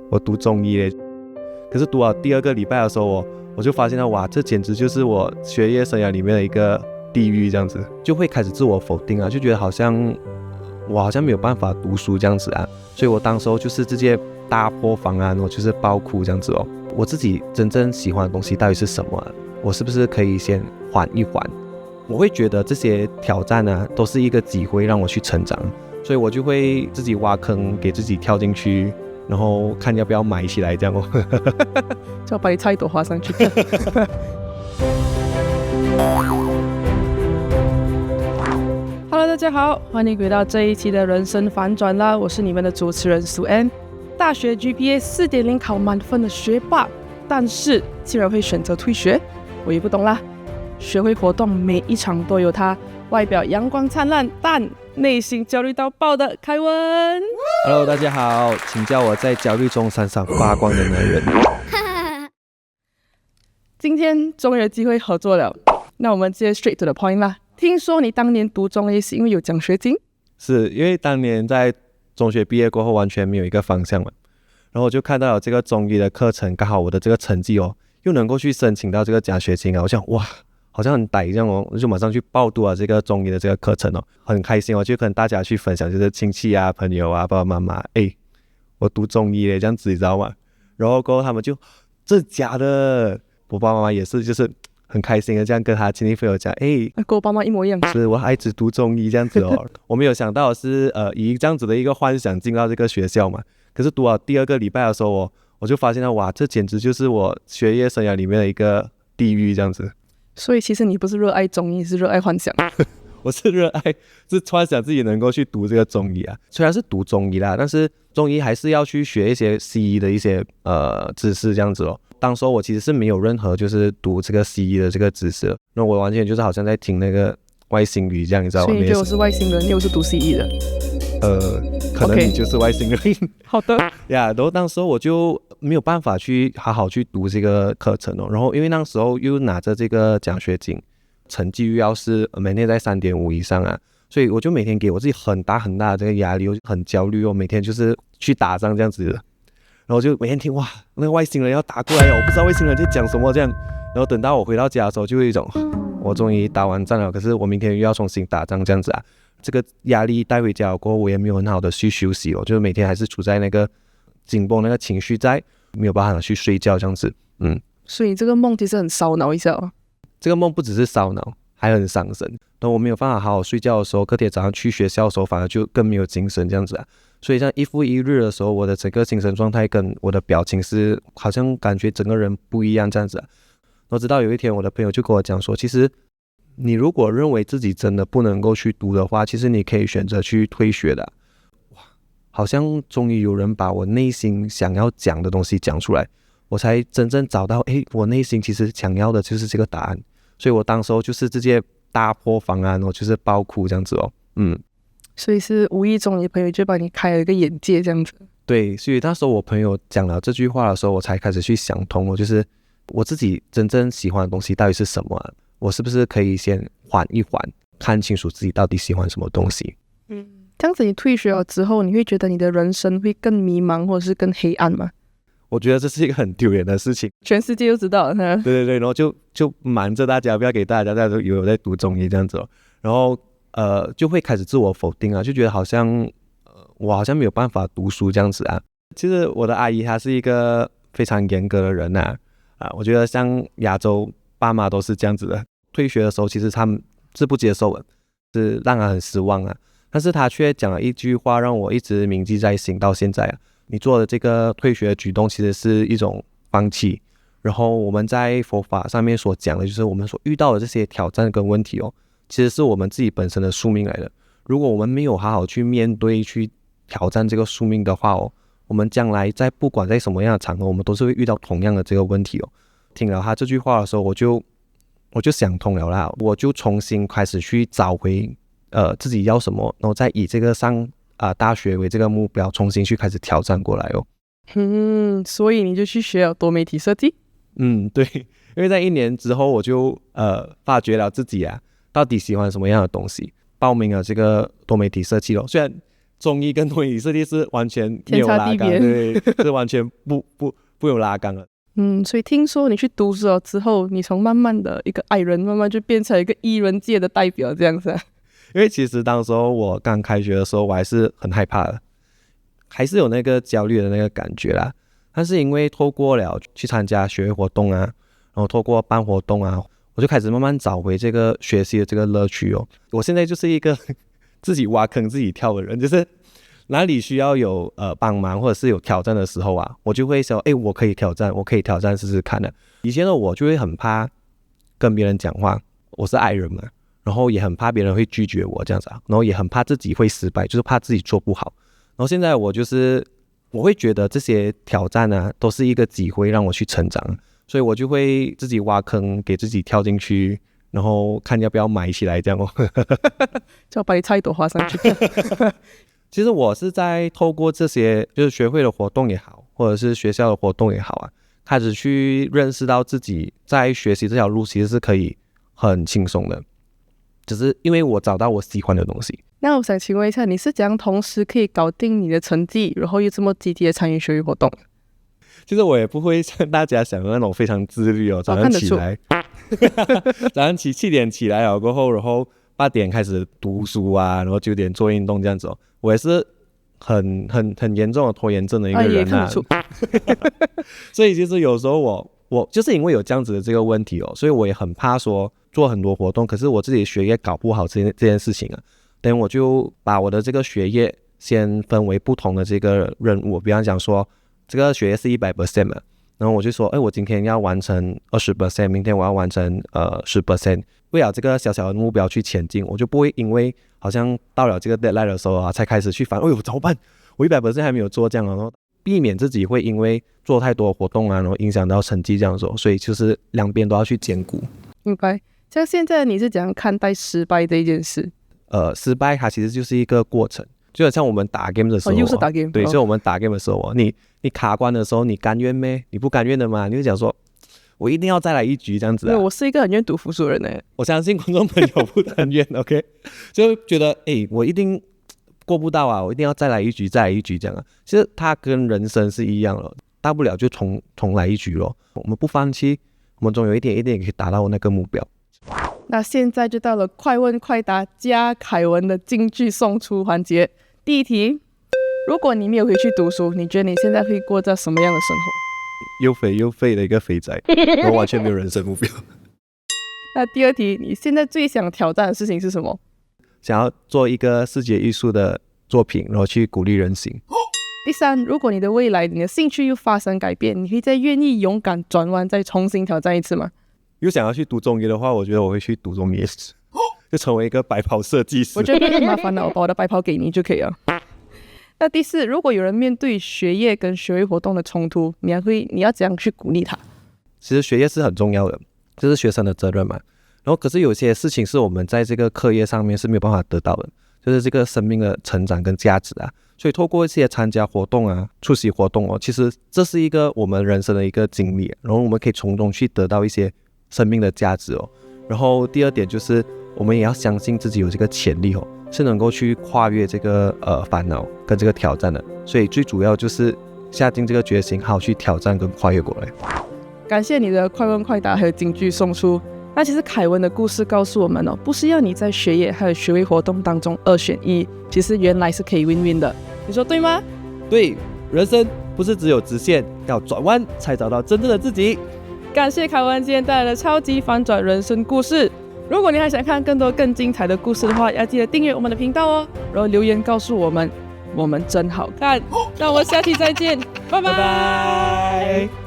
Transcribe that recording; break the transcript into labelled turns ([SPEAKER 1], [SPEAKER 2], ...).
[SPEAKER 1] 我读中医嘞。可是读到第2个礼拜的时候，我就发现到哇，这简直就是我学业生涯里面的一个地狱，这样子就会开始自我否定啊，就觉得好像我好像没有办法读书这样子啊，所以我当时候就是直接大破防啊，我就是爆哭这样子哦。我自己真正喜欢的东西到底是什么啊？我是不是可以先缓一缓？我会觉得这些挑战啊，都是一个机会让我去成长，所以我就会自己挖坑给自己跳进去，然后看要不要埋起来这样哦。
[SPEAKER 2] 就要把你插一朵花上去。Hello， 大家好，欢迎回到这一期的人生反转啦！我是你们的主持人苏安。大学 GPA 4.0考满分的学霸，但是竟然会选择退学，我也不懂啦。学会活动每一场都有他，外表阳光灿烂，但内心焦虑到爆的凯文。
[SPEAKER 1] Hello， 大家好，请叫我在焦虑中闪闪发光的男人。
[SPEAKER 2] 今天终于有机会合作了，那我们直接 straight to the point 啦。听说你当年读中医是因为有奖学金？
[SPEAKER 1] 是因为当年在中学毕业过后完全没有一个方向嘛，然后我就看到了这个中医的课程，刚好我的这个成绩又能够去申请到这个奖学金啊，我想哇，好像很歹这样我就马上去报读了这个中医的这个课程很开心就跟大家去分享，就是亲戚啊、朋友啊、爸爸妈妈，我读中医嘞这样子，你知道吗？然后过后他们就这假的，我爸爸妈妈也是就是很开心的这样跟他亲戚朋友讲，
[SPEAKER 2] 跟我爸妈一模一样，
[SPEAKER 1] 是我孩子读中医这样子我没有想到的是以这样子的一个幻想进到这个学校嘛，可是读到第2个礼拜的时候我就发现到哇，这简直就是我学业生涯里面的一个地狱这样子。
[SPEAKER 2] 所以其实你不是热爱中医，是热爱幻想。
[SPEAKER 1] 我是热爱，是幻想自己能够去读这个中医啊。虽然是读中医啦，但是中医还是要去学一些西医的一些知识这样子当时我其实是没有任何就是读这个西医的这个知识，那我完全就是好像在听那个外星语这样，你知道吗？
[SPEAKER 2] 所以你觉得我是外星人，又是读西医的？
[SPEAKER 1] 可能你就是外星人。
[SPEAKER 2] 好的
[SPEAKER 1] 呀，然后当时我就没有办法去好好去读这个课程然后因为那时候又拿着这个奖学金，成绩又要是每天在3.5以上啊，所以我就每天给我自己很大很大的这个压力，我很焦虑每天就是去打仗这样子的，然后就每天听哇，那个外星人要打过来我不知道外星人在讲什么这样，然后等到我回到家的时候就会一种我终于打完仗了，可是我明天又要重新打仗这样子啊，这个压力带回家过后我也没有很好的去休息就是每天还是处在那个紧绷那个情绪在，没有办法去睡觉这样子。
[SPEAKER 2] 所以这个梦其实很烧脑一下
[SPEAKER 1] 这个梦不只是烧脑，还很伤神。等我没有办法好好睡觉的时候，隔天早上去学校的时候，反而就更没有精神这样子啊。所以像一复一日的时候，我的整个精神状态跟我的表情是好像感觉整个人不一样这样子啊。然后直到有一天，我的朋友就跟我讲说，其实你如果认为自己真的不能够去读的话，其实你可以选择去退学的。哇，好像终于有人把我内心想要讲的东西讲出来，我才真正找到我内心其实想要的就是这个答案。所以我当时候就是直接大破防啊，我就是爆哭这样子
[SPEAKER 2] 所以是无意中你朋友就把你开了一个眼界这样子。
[SPEAKER 1] 对，所以那时候我朋友讲了这句话的时候，我才开始去想通就是我自己真正喜欢的东西到底是什么我是不是可以先缓一缓，看清楚自己到底喜欢什么东西。
[SPEAKER 2] 这样子你退学了之后，你会觉得你的人生会更迷茫或者是更黑暗吗？
[SPEAKER 1] 我觉得这是一个很丢脸的事情，
[SPEAKER 2] 全世界都知道了。
[SPEAKER 1] 对，然后就瞒着大家，不要给大家都以为我在读中医这样子然后就会开始自我否定啊，就觉得好像我好像没有办法读书这样子啊。其实我的阿姨她是一个非常严格的人我觉得像亚洲爸妈都是这样子的，退学的时候其实他们是不接受的，是让她很失望但是她却讲了一句话让我一直铭记在心到现在你做的这个退学的举动其实是一种放弃，然后我们在佛法上面所讲的就是我们所遇到的这些挑战跟问题其实是我们自己本身的宿命来的。如果我们没有好好去面对去挑战这个宿命的话我们将来在不管在什么样的场合，我们都是会遇到同样的这个问题听了他这句话的时候，我就想通了啦，我就重新开始去找回自己要什么，然后再以这个上大学为这个目标，重新去开始挑战过来
[SPEAKER 2] 所以你就去学了多媒体设计？
[SPEAKER 1] 对，因为在1年之后，我就发觉了自己到底喜欢什么样的东西，报名了这个多媒体设计虽然中医跟推理设计是完全没有拉杠，对，是完全不有拉杠了。
[SPEAKER 2] 所以听说你去读书了之后，你从慢慢的一个矮人，慢慢就变成一个艺人界的代表这样子啊。
[SPEAKER 1] 因为其实当时候我刚开学的时候，我还是很害怕的，还是有那个焦虑的那个感觉啦。但是因为透过了去参加学会活动啊，然后透过办活动啊，我就开始慢慢找回这个学习的这个乐趣哦。我现在就是一个自己挖坑自己跳的人，就是哪里需要有帮忙或者是有挑战的时候啊，我就会说，我可以挑战，我可以挑战试试看的。以前的我就会很怕跟别人讲话，我是矮人嘛，然后也很怕别人会拒绝我这样子啊，然后也很怕自己会失败，就是怕自己做不好。然后现在我会觉得这些挑战啊都是一个机会让我去成长，所以我就会自己挖坑给自己跳进去，然后看要不要埋起来这样哦。
[SPEAKER 2] 就要把你插一朵花上去。
[SPEAKER 1] 其实我是在透过这些就是学会的活动也好，或者是学校的活动也好啊，开始去认识到自己在学习这条路其实是可以很轻松的，只是因为我找到我喜欢的东西。
[SPEAKER 2] 那我想请问一下，你是怎样同时可以搞定你的成绩，然后又这么积极的参与学会活动？
[SPEAKER 1] 其实我也不会像大家想的那种非常自律哦，早上起来早上7点起来了过后，然后8点开始读书啊，然后9点做运动这样子哦。我也是很严重的拖延症的一个人啊。所以其实有时候我就是因为有这样子的这个问题哦，所以我也很怕说做很多活动，可是我自己的学业搞不好这件事情啊，等我就把我的这个学业先分为不同的这个任务，比方讲说这个学业是100% 嘛，然后我就说，我今天要完成20%，明天我要完成10%，为了这个小小的目标去前进，我就不会因为好像到了这个 deadline 的时候啊，才开始去烦，怎么办？我100% 还没有做这样，然后避免自己会因为做太多活动啊，然后影响到成绩这样说，所以就是两边都要去兼顾。
[SPEAKER 2] 明白。像现在你是怎样看待失败这一件事？
[SPEAKER 1] 失败它其实就是一个过程，就好像我们打 game 的时候，
[SPEAKER 2] 又是打 game，
[SPEAKER 1] 对，就我们打 game 的时候，你卡关的时候，你甘愿咩？你不甘愿的嘛，你就讲说，我一定要再来一局这样子啊。
[SPEAKER 2] 我是一个很愿赌服输的人呢。
[SPEAKER 1] 我相信观众朋友不但愿，OK， 就觉得我一定过不到啊，我一定要再来一局，再来一局这样啊。其实它跟人生是一样了，大不了就重来一局咯。我们不放弃，我们总有一点可以达到那个目标。
[SPEAKER 2] 那现在就到了快问快答加凯文的金句送出环节。第一题，如果你没有回去读书，你觉得你现在会过着什么样的生活？
[SPEAKER 1] 又肥又废的一个肥仔，我完全没有人生目标。
[SPEAKER 2] 那第二题，你现在最想挑战的事情是什么？
[SPEAKER 1] 想要做一个视觉艺术的作品，然后去鼓励人心。
[SPEAKER 2] 第三，如果你的未来你的兴趣又发生改变，你会再愿意勇敢转弯，再重新挑战一次吗？
[SPEAKER 1] 又想要去读中医的话，我觉得我会去读中医，就成为一个白袍设计师。
[SPEAKER 2] 我觉得很麻烦了，我把我的白袍给你就可以了。那第四，如果有人面对学业跟学会活动的冲突，你要怎样去鼓励他？
[SPEAKER 1] 其实学业是很重要的，这是学生的责任嘛。然后可是有些事情是我们在这个课业上面是没有办法得到的，就是这个生命的成长跟价值啊。所以透过一些参加活动啊、出席活动哦，其实这是一个我们人生的一个经历，然后我们可以从中去得到一些生命的价值哦。然后第二点就是我们也要相信自己有这个潜力哦，是能够去跨越这个烦恼跟这个挑战的。所以最主要就是下定这个决心，好好去挑战跟跨越过来。
[SPEAKER 2] 感谢你的快问快答还有金句送出。那其实凯文的故事告诉我们哦，不是要你在学业还有学位活动当中2选1，其实原来是可以 win-win 的。你说对吗？
[SPEAKER 1] 对，人生不是只有直线，要转弯才找到真正的自己。
[SPEAKER 2] 感谢凯文今天带来的超级反转人生故事。如果你还想看更多更精彩的故事的话，要记得订阅我们的频道哦，然后留言告诉我们，我们真好看。那我们下期再见，拜拜。